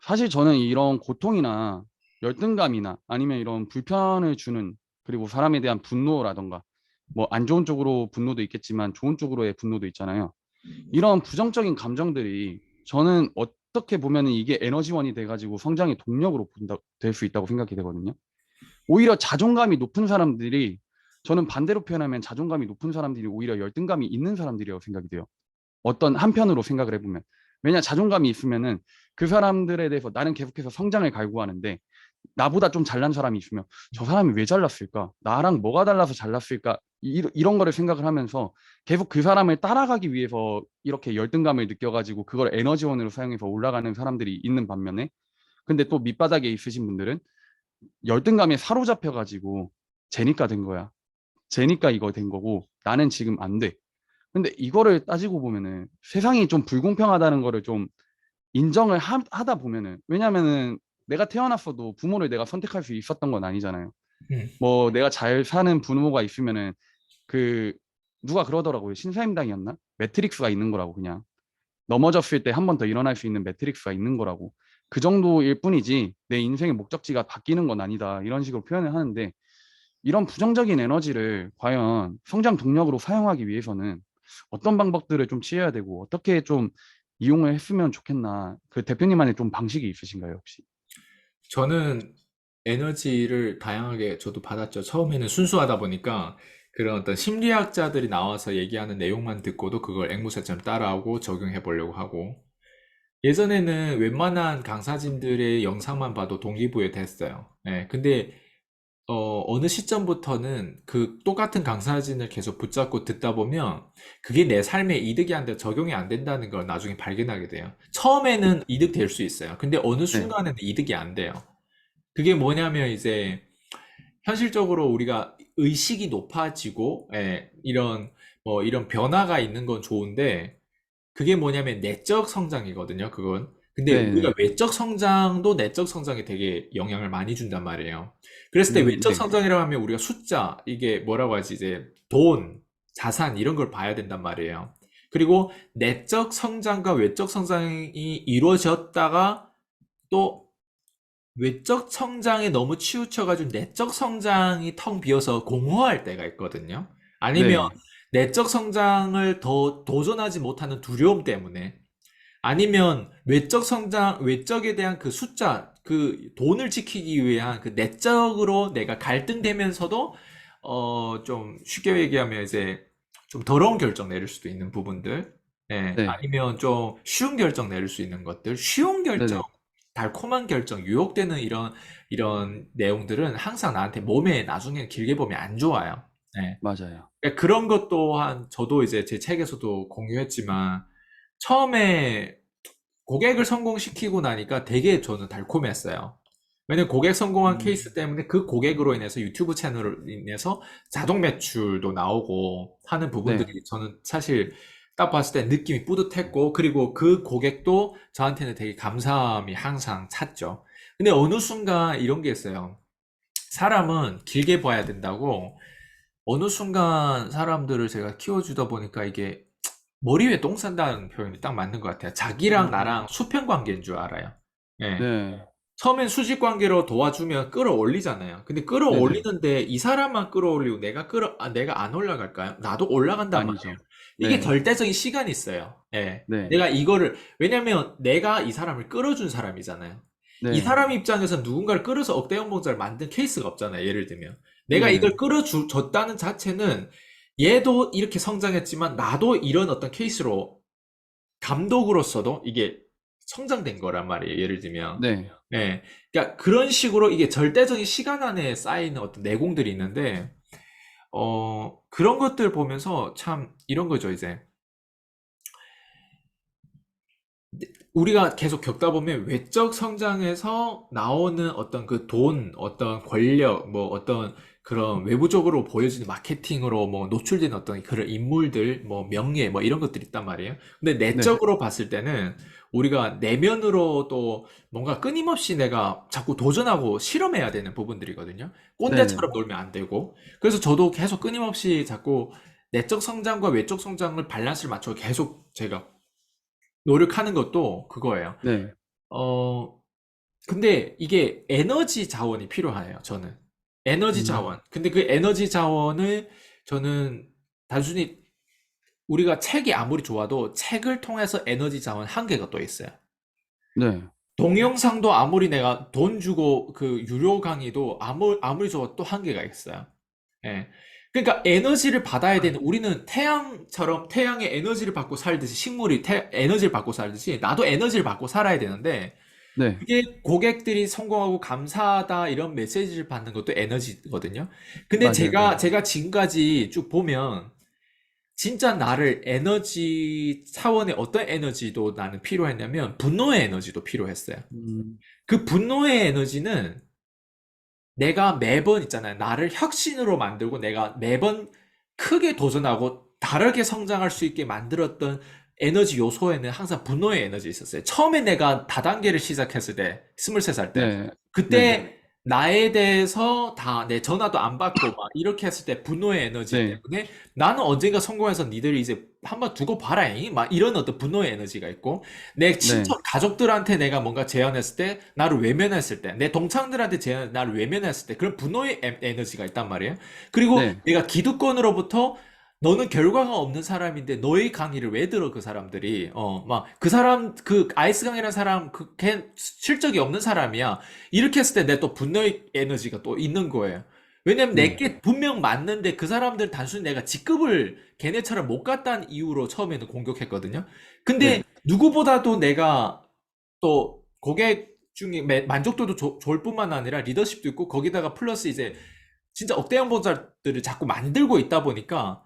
사실 저는 이런 고통이나 열등감이나 아니면 이런 불편을 주는 그리고 사람에 대한 분노라던가 뭐 안 좋은 쪽으로 분노도 있겠지만 좋은 쪽으로의 분노도 있잖아요. 이런 부정적인 감정들이 저는 어떻게 보면은 이게 에너지원이 돼가지고 성장의 동력으로 될 수 있다고 생각이 되거든요. 오히려 자존감이 높은 사람들이 저는 반대로 표현하면 자존감이 높은 사람들이 오히려 열등감이 있는 사람들이라고 생각이 돼요. 어떤 한편으로 생각을 해보면. 왜냐, 자존감이 있으면은 그 사람들에 대해서 나는 계속해서 성장을 갈구하는데 나보다 좀 잘난 사람이 있으면 저 사람이 왜 잘났을까? 나랑 뭐가 달라서 잘났을까? 이런 거를 생각을 하면서 계속 그 사람을 따라가기 위해서 이렇게 열등감을 느껴가지고 그걸 에너지원으로 사용해서 올라가는 사람들이 있는 반면에 근데 또 밑바닥에 있으신 분들은 열등감에 사로잡혀가지고 쟤니까 된 거야. 쟤니까 이거 된 거고 나는 지금 안 돼. 근데 이거를 따지고 보면은 세상이 좀 불공평하다는 거를 좀 인정을 다 보면은 왜냐면은 내가 태어났어도 부모를 내가 선택할 수 있었던 건 아니잖아요. 음. 뭐 내가 잘 사는 부모가 있으면은 그 누가 그러더라고요. 신사임당이었나? 매트릭스가 있는 거라고 그냥 넘어졌을 때 한 번 더 일어날 수 있는 매트릭스가 있는 거라고 그 정도일 뿐이지 내 인생의 목적지가 바뀌는 건 아니다 이런 식으로 표현을 하는데 이런 부정적인 에너지를 과연 성장 동력으로 사용하기 위해서는 어떤 방법들을 좀 취해야 되고 어떻게 좀 이용을 했으면 좋겠나. 그 대표님만의 좀 방식이 있으신가요, 혹시? 저는 에너지를 다양하게 저도 받았죠. 처음에는 순수하다 보니까 그런 어떤 심리학자들이 나와서 얘기하는 내용만 듣고도 그걸 앵무새처럼 따라하고 적용해 보려고 하고, 예전에는 웬만한 강사진들의 영상만 봐도 동기부여 됐어요. 예, 근데 어느 시점부터는 그 똑같은 강사진을 계속 붙잡고 듣다 보면 그게 내 삶에 이득이 안 돼, 적용이 안 된다는 걸 나중에 발견하게 돼요. 처음에는 이득 될 수 있어요. 근데 어느 네, 순간에는 이득이 안 돼요. 그게 뭐냐면 이제 현실적으로 우리가 의식이 높아지고, 예, 이런 변화가 있는 건 좋은데, 그게 뭐냐면 내적 성장이거든요, 그건. 근데 네, 우리가 네, 외적 성장도 내적 성장에 되게 영향을 많이 준단 말이에요. 그랬을 때 외적 네, 성장이라고 하면 우리가 숫자, 이게 뭐라고 하지, 이제 돈, 자산, 이런 걸 봐야 된단 말이에요. 그리고 내적 성장과 외적 성장이 이루어졌다가 또 외적 성장에 너무 치우쳐가지고 내적 성장이 텅 비어서 공허할 때가 있거든요. 아니면 네, 내적 성장을 더 도전하지 못하는 두려움 때문에, 아니면 외적 성장, 외적에 대한 그 숫자, 그 돈을 지키기 위한 그 내적으로 내가 갈등되면서도, 좀 쉽게 얘기하면 이제 좀 더러운 결정 내릴 수도 있는 부분들, 예, 네, 아니면 좀 쉬운 결정 내릴 수 있는 것들, 쉬운 네, 결정, 네, 달콤한 결정, 유혹되는 이런 내용들은 항상 나한테 몸에 나중에 길게 보면 안 좋아요. 예. 맞아요. 그러니까 그런 것 또한 저도 이제 제 책에서도 공유했지만, 처음에 고객을 성공시키고 나니까 되게 저는 달콤했어요. 왜냐면 고객 성공한 케이스 음, 때문에 그 고객으로 인해서 유튜브 채널을 인해서 자동 매출도 나오고 하는 네, 부분들이 저는 사실 딱 봤을 때 느낌이 뿌듯했고, 그리고 그 고객도 저한테는 되게 감사함이 항상 찼죠. 근데 어느 순간 이런 게 있어요. 사람은 길게 봐야 된다고, 어느 순간 사람들을 제가 키워주다 보니까 이게 머리 위에 똥 싼다는 표현이 딱 맞는 것 같아요. 자기랑 나랑 수평 관계인 줄 알아요. 예. 네, 처음엔 수직 관계로 도와주면 끌어올리잖아요. 근데 네, 네, 끌어올리는데 이 사람만 끌어올리고 내가 안 올라갈까요? 나도 올라간단 말이에요. 아니죠. 이게 네, 절대적인 시간이 있어요. 예. 네, 왜냐면 내가 이 사람을 끌어준 사람이잖아요. 이 네, 사람 입장에서 누군가를 끌어서 억대 연봉자를 만든 케이스가 없잖아요. 예를 들면. 내가 네, 이걸 네, 끌어줬다는 자체는 얘도 이렇게 성장했지만 나도 이런 어떤 케이스로 감독으로서도 이게 성장된 거란 말이에요. 예를 들면. 네, 예. 그러니까 그런 식으로 이게 절대적인 시간 안에 쌓이는 어떤 내공들이 있는데, 그런 것들 보면서 참 이런 거죠, 이제. 우리가 계속 겪다 보면 외적 성장에서 나오는 어떤 그 돈, 어떤 권력, 뭐 어떤 그런 외부적으로 보여지는 마케팅으로 뭐 노출된 어떤 그런 인물들, 뭐 명예, 뭐 이런 것들이 있단 말이에요. 근데 네, 내적으로 봤을 때는 우리가 내면으로 또 뭔가 끊임없이 내가 자꾸 도전하고 실험해야 되는 부분들이거든요. 네, 네, 꼰대처럼 놀면 안 되고. 그래서 저도 계속 끊임없이 자꾸 내적 성장과 외적 성장을 밸런스를 맞춰 계속 제가 노력하는 것도 그거예요. 네, 근데 이게 에너지 자원이 필요해요, 저는. 에너지 음, 자원. 근데 그 에너지 자원을 저는 단순히 우리가 책이 아무리 좋아도 책을 통해서 에너지 자원 한계가 또 있어요. 네, 동영상도 아무리 내가 돈 주고 그 유료 강의도 아무리 좋아도 또 한계가 있어요. 예. 그러니까 에너지를 받아야 되는 우리는 태양처럼 태양의 에너지를 받고 살듯이 식물이 에너지를 받고 살듯이 나도 에너지를 받고 살아야 되는데 네, 그게 고객들이 성공하고 감사하다 이런 메시지를 받는 것도 에너지거든요. 근데 맞아요, 맞아요. 제가 지금까지 쭉 보면 진짜 나를 에너지 차원의 어떤 에너지도 나는 필요했냐면 분노의 에너지도 필요했어요. 음, 그 분노의 에너지는 내가 매번 있잖아요. 나를 혁신으로 만들고 내가 매번 크게 도전하고 다르게 성장할 수 있게 만들었던 에너지 요소에는 항상 분노의 에너지 있었어요. 처음에 내가 다단계를 시작했을 때, 23살 때, 네, 네, 그때 나에 대해서 다 내 전화도 안 받고 막 이렇게 했을 때 분노의 에너지 네, 때문에 나는 언젠가 성공해서 니들이 이제 한번 두고 봐라잉 막 이런 어떤 분노의 에너지가 있고 내 네, 친척 가족들한테 내가 뭔가 제안했을 때 나를 외면했을 때 내 동창들한테 제안 나를 외면했을 때 그런 분노의 에너지가 있단 말이에요. 그리고 네, 내가 기득권으로부터 너는 결과가 없는 사람인데 너의 강의를 왜 들어 그 사람들이 막 그 사람 그 아이스 강이라는 사람 걔 실적이 없는 사람이야 이렇게 했을 때 내 또 분노의 에너지가 또 있는 거예요. 왜냐면 네, 내게 분명 맞는데 그 사람들은 단순히 내가 직급을 걔네처럼 못 갔다는 이유로 처음에는 공격했거든요. 근데 네, 누구보다도 내가 또 고객 중에 만족도도 좋을 뿐만 아니라 리더십도 있고 거기다가 플러스 이제 진짜 억대형 보자들을 자꾸 만들고 있다 보니까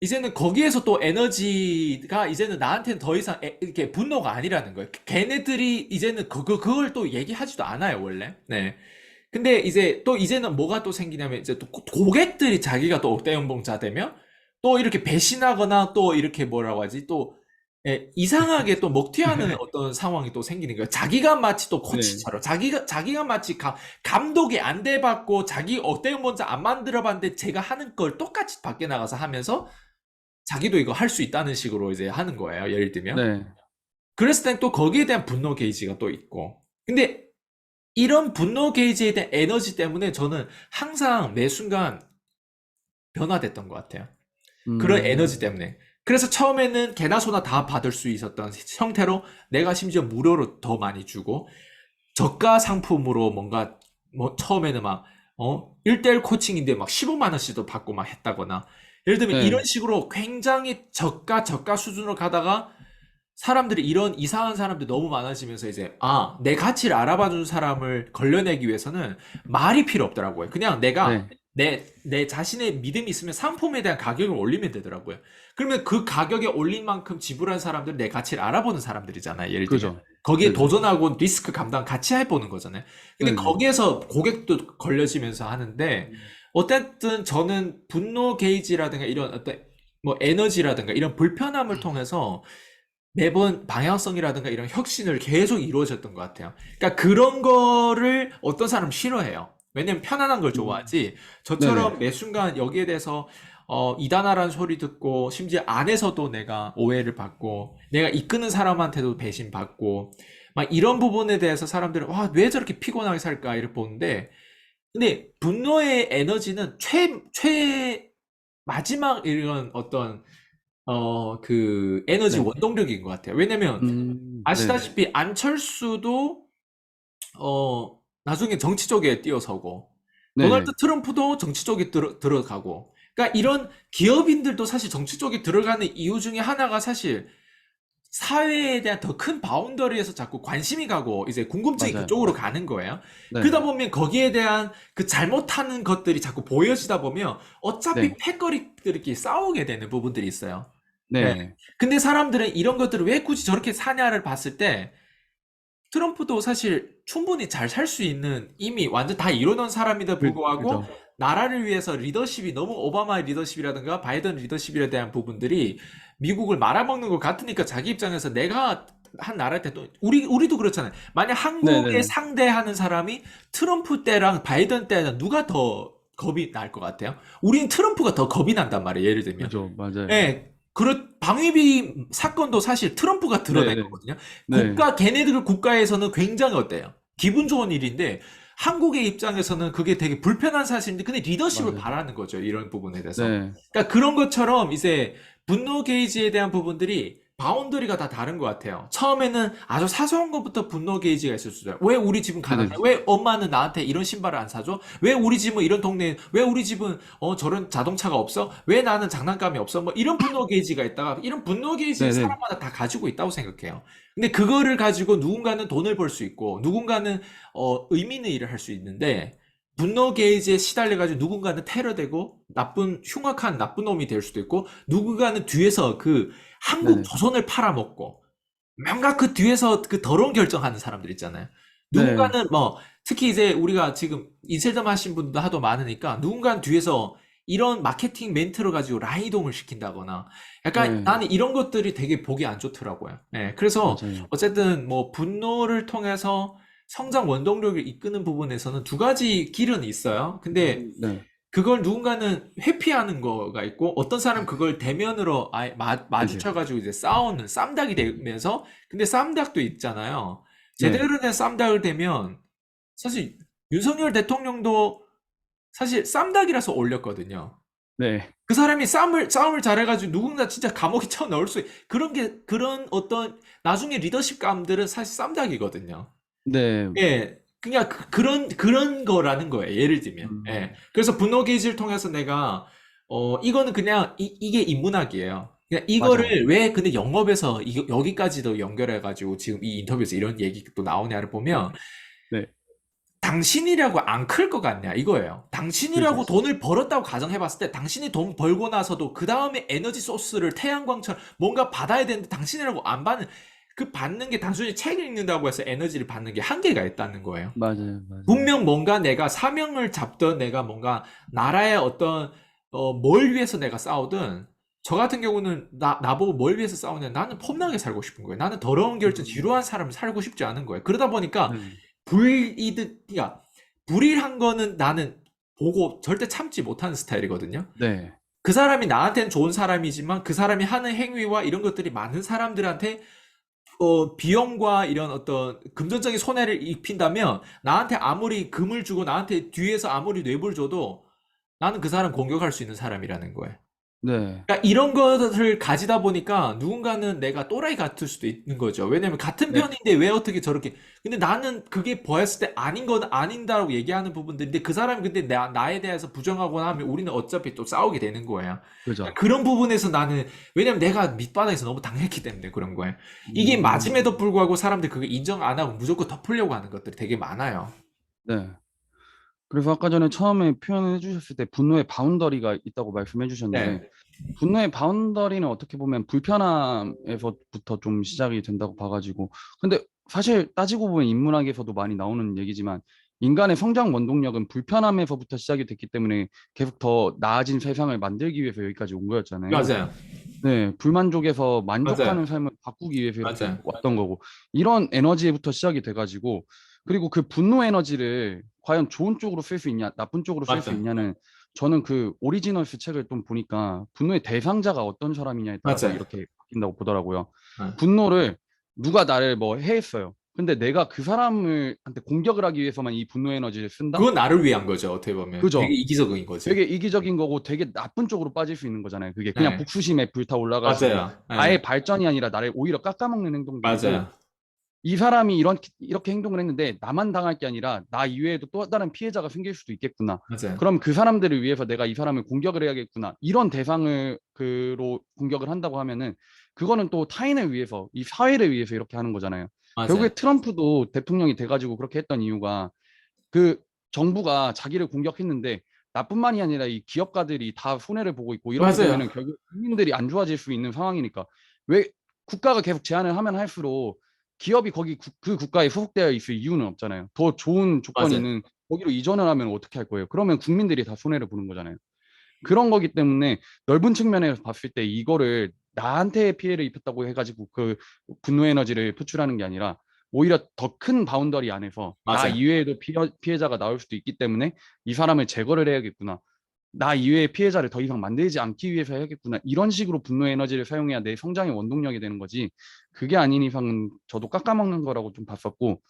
이제는 거기에서 또 에너지가 이제는 나한테는 더 이상 이렇게 분노가 아니라는 거예요. 걔네들이 이제는 그걸 또 얘기하지도 않아요, 원래. 네. 근데 이제 또 이제는 뭐가 또 생기냐면 이제 또 고객들이 자기가 또 억대연봉자 되면 또 이렇게 배신하거나 또 이렇게 뭐라고 하지 또 이상하게 또 먹튀하는 어떤 상황이 또 생기는 거예요. 자기가 마치 또 네, 코치처럼 자기가 마치 감독이 안 돼봤고 자기 억대연봉자 안 만들어봤는데 제가 하는 걸 똑같이 밖에 나가서 하면서 자기도 이거 할 수 있다는 식으로 이제 하는 거예요. 예를 들면. 네, 그랬을 땐 또 거기에 대한 분노 게이지가 또 있고. 근데 이런 분노 게이지에 대한 에너지 때문에 저는 항상 매 순간 변화됐던 것 같아요. 그런 음, 에너지 때문에. 그래서 처음에는 개나 소나 다 받을 수 있었던 형태로 내가 심지어 무료로 더 많이 주고 저가 상품으로 뭔가 뭐 처음에는 막 1대1 코칭인데 막 15만 원씩도 받고 막 했다거나 예를 들면 이런 네, 식으로 굉장히 저가 수준으로 가다가 사람들이 이런 이상한 사람들이 너무 많아지면서 이제 내 가치를 알아봐 준 사람을 걸려내기 위해서는 말이 필요 없더라고요. 그냥 내가 네, 내 자신의 믿음이 있으면 상품에 대한 가격을 올리면 되더라고요. 그러면 그 가격에 올린 만큼 지불한 사람들은 내 가치를 알아보는 사람들이잖아요. 예를 들면. 그죠, 거기에 네네, 도전하고 리스크 감당 같이 해보는 거잖아요. 근데 네네, 거기에서 고객도 걸려지면서 하는데 어쨌든 저는 분노 게이지라든가 이런 어떤 뭐 에너지라든가 이런 불편함을 통해서 매번 방향성이라든가 이런 혁신을 계속 이루어졌던 것 같아요. 그러니까 그런 거를 어떤 사람 싫어해요. 왜냐면 편안한 걸 음, 좋아하지. 네네, 저처럼 매 순간 여기에 대해서 이단아라는 소리 듣고 심지어 안에서도 내가 오해를 받고 내가 이끄는 사람한테도 배신받고 막 이런 부분에 대해서 사람들은 와, 왜 저렇게 피곤하게 살까 이렇게 보는데 근데 분노의 에너지는 마지막 이런 어떤 그 에너지 네, 원동력인 것 같아요. 왜냐면 네, 아시다시피 안철수도 나중에 정치 쪽에 뛰어서고 도널드 네네, 트럼프도 정치 쪽에 들어가고 그러니까 이런 기업인들도 사실 정치 쪽에 들어가는 이유 중에 하나가 사실 사회에 대한 더 큰 바운더리에서 자꾸 관심이 가고 이제 궁금증이 맞아요, 그쪽으로 가는 거예요. 네, 그러다 보면 거기에 대한 그 잘못하는 것들이 자꾸 보여지다 보면 어차피 네, 패거리들끼리 싸우게 되는 부분들이 있어요. 예. 네, 근데 사람들은 이런 것들을 왜 굳이 저렇게 사냐를 봤을 때 트럼프도 사실 충분히 잘 살 수 있는 이미 완전 다 이뤄놓은 사람인데 불구하고 그죠, 나라를 위해서 리더십이 너무 오바마의 리더십이라든가 바이든 리더십에 대한 부분들이 미국을 말아먹는 것 같으니까 자기 입장에서 내가 한 나라 때 또 우리도 그렇잖아요. 만약 한국에 네네네, 상대하는 사람이 트럼프 때랑 바이든 때는 누가 더 겁이 날 것 같아요? 우리는 트럼프가 더 겁이 난단 말이에요. 예를 들면. 그죠, 맞아요, 예. 방위비 사건도 사실 트럼프가 드러낸 네, 거거든요. 네, 걔네들 국가에서는 굉장히 어때요? 기분 좋은 일인데, 한국의 입장에서는 그게 되게 불편한 사실인데, 근데 리더십을 맞아요. 바라는 거죠. 이런 부분에 대해서. 네, 그러니까 그런 것처럼 이제 분노 게이지에 대한 부분들이 바운더리가 다 다른 것 같아요. 처음에는 아주 사소한 것부터 분노 게이지가 있을 수 있어요. 왜 우리 집은 네, 가난해? 왜 엄마는 나한테 이런 신발을 안 사줘? 왜 우리 집은 이런 동네에, 왜 우리 집은 저런 자동차가 없어? 왜 나는 장난감이 없어? 뭐 이런 분노 게이지가 있다가 이런 분노 게이지는 네, 네, 사람마다 다 가지고 있다고 생각해요. 근데 그거를 가지고 누군가는 돈을 벌 수 있고 누군가는 의미 있는 일을 할 수 있는데 분노 게이지에 시달려가지고 누군가는 테러되고 흉악한 나쁜 놈이 될 수도 있고 누군가는 뒤에서 그 네, 한국 네, 조선을 팔아먹고 뭔가 그 뒤에서 그 더러운 결정하는 사람들 있잖아요. 네, 누군가는 뭐 특히 이제 우리가 지금 인셀점 하신 분도 하도 많으니까 누군가는 뒤에서 이런 마케팅 멘트를 가지고 라인 이동을 시킨다거나 약간 네, 나는 이런 것들이 되게 보기 안 좋더라고요. 네, 그래서 맞아요. 어쨌든 뭐 분노를 통해서 성장 원동력을 이끄는 부분에서는 두 가지 길은 있어요. 근데 네, 그걸 누군가는 회피하는 거가 있고 어떤 사람은 그걸 대면으로 아예 네, 네, 마주쳐가지고 이제 싸우는 쌈닭이 되면서 근데 쌈닭도 있잖아요. 네, 제대로 된 쌈닭을 대면 사실 윤석열 대통령도 사실 쌈닭이라서 올렸거든요. 네, 그 사람이 싸움을 잘해가지고 누군가 진짜 감옥에 쳐 넣을 그런 어떤 나중에 리더십감들은 사실 쌈닭이거든요. 네, 예. 그냥 그런 거라는 거예요. 예를 들면. 예. 음, 그래서 분노 게이지를 통해서 내가, 이거는 그냥, 이게 인문학이에요. 그냥 맞아요. 이거를 왜 근데 영업에서 여기까지도 연결해가지고 지금 이 인터뷰에서 이런 얘기 또 나오냐를 보면, 네, 당신이라고 안 클 것 같냐 이거예요. 그죠. 당신이라고 돈을 벌었다고 가정해봤을 때 당신이 돈 벌고 나서도 그 다음에 에너지 소스를 태양광처럼 뭔가 받아야 되는데 당신이라고 안 받는 그 받는 게 단순히 책 읽는다고 해서 에너지를 받는 게 한계가 있다는 거예요. 맞아요, 맞아요. 분명 뭔가 내가 사명을 잡던 내가 뭔가 나라의 어떤 뭘 위해서 내가 싸우든 저 같은 경우는 나보고 뭘 위해서 싸우냐 나는 폼나게 살고 싶은 거예요. 나는 더러운 결정 지루한 삶을 살고 싶지 않은 거예요. 그러다 보니까 네, 그러니까 불일한 거는 나는 보고 절대 참지 못하는 스타일이거든요. 네, 그 사람이 나한테는 좋은 사람이지만 그 사람이 하는 행위와 이런 것들이 많은 사람들한테 비용과 이런 어떤 금전적인 손해를 입힌다면 나한테 아무리 금을 주고 나한테 뒤에서 아무리 뇌물 줘도 나는 그 사람 공격할 수 있는 사람이라는 거예요. 네, 그러니까 이런 것을 가지다 보니까 누군가는 내가 또라이 같을 수도 있는 거죠. 왜냐면 같은 네, 편인데 왜 어떻게 저렇게. 근데 나는 그게 보였을 때 아닌 건 아닌다라고 얘기하는 부분들인데 그 사람이 근데 나에 대해서 부정하거나 하면 우리는 어차피 또 싸우게 되는 거예요. 그러니까 그죠. 그런 부분에서 나는, 왜냐면 내가 밑바닥에서 너무 당했기 때문에 그런 거예요. 이게 음, 맞음에도 불구하고 사람들이 그거 인정 안 하고 무조건 덮으려고 하는 것들이 되게 많아요. 네. 그래서 아까 전에 처음에 표현해 주셨을 때 분노의 바운더리가 있다고 말씀해 주셨는데 네. 분노의 바운더리는 어떻게 보면 불편함에서부터 좀 시작이 된다고 봐가지고 근데 사실 따지고 보면 인문학에서도 많이 나오는 얘기지만 인간의 성장 원동력은 불편함에서부터 시작이 됐기 때문에 계속 더 나아진 세상을 만들기 위해서 여기까지 온 거였잖아요. 맞아요. 네, 불만족에서 맞아요. 만족하는 삶을 바꾸기 위해서 이렇게 맞아요. 왔던 거고, 이런 에너지부터 시작이 돼가지고, 그리고 그 분노 에너지를 과연 좋은 쪽으로 쓸 수 있냐, 나쁜 쪽으로 쓸 수 맞아요. 있냐는 저는 그 오리지널스 책을 좀 보니까 분노의 대상자가 어떤 사람이냐에 따라서 맞아요. 이렇게 바뀐다고 보더라고요. 네. 분노를 누가 나를 뭐 해했어요. 근데 내가 그 사람을 한테 공격을 하기 위해서만 이 분노 에너지를 쓴다? 그건 나를 위한 거죠. 어떻게 보면. 되게 그죠? 이기적인 거지. 되게 이기적인 거고 되게 나쁜 쪽으로 빠질 수 있는 거잖아요. 그게 그냥 네. 복수심에 불타 올라가지고 맞아요. 네. 나의 발전이 아니라 나를 오히려 깎아먹는 행동들이고 맞아요. 이 사람이 이렇게 행동을 했는데 나만 당할 게 아니라 나 이외에도 또 다른 피해자가 생길 수도 있겠구나. 맞아요. 그럼 그 사람들을 위해서 내가 이 사람을 공격을 해야겠구나. 이런 대상을 그로 공격을 한다고 하면은 그거는 또 타인을 위해서 이 사회를 위해서 이렇게 하는 거잖아요. 결국에 맞아요. 트럼프도 대통령이 돼가지고 그렇게 했던 이유가 그 정부가 자기를 공격했는데 나뿐만이 아니라 이 기업가들이 다 손해를 보고 있고 이렇게 맞아요. 되면은 결국 국민들이 안 좋아질 수 있는 상황이니까 왜 국가가 계속 제한을 하면 할수록 기업이 거기 그 국가에 소속되어 있을 이유는 없잖아요. 더 좋은 조건이 맞아요. 있는 거기로 이전을 하면 어떻게 할 거예요? 그러면 국민들이 다 손해를 보는 거잖아요. 그런 거기 때문에 넓은 측면에서 봤을 때 이거를 나한테 피해를 입혔다고 해가지고 그 분노 에너지를 표출하는 게 아니라 오히려 더 큰 바운더리 안에서 나 맞아요. 이외에도 피해자가 나올 수도 있기 때문에 이 사람을 제거를 해야겠구나. 나 이외의 피해자를 더 이상 만들지 않기 위해서 해야겠구나. 이런 식으로 분노 에너지를 사용해야 내 성장의 원동력이 되는 거지. 그게 아닌 이상은 저도 깎아먹는 거라고 좀 봤었고,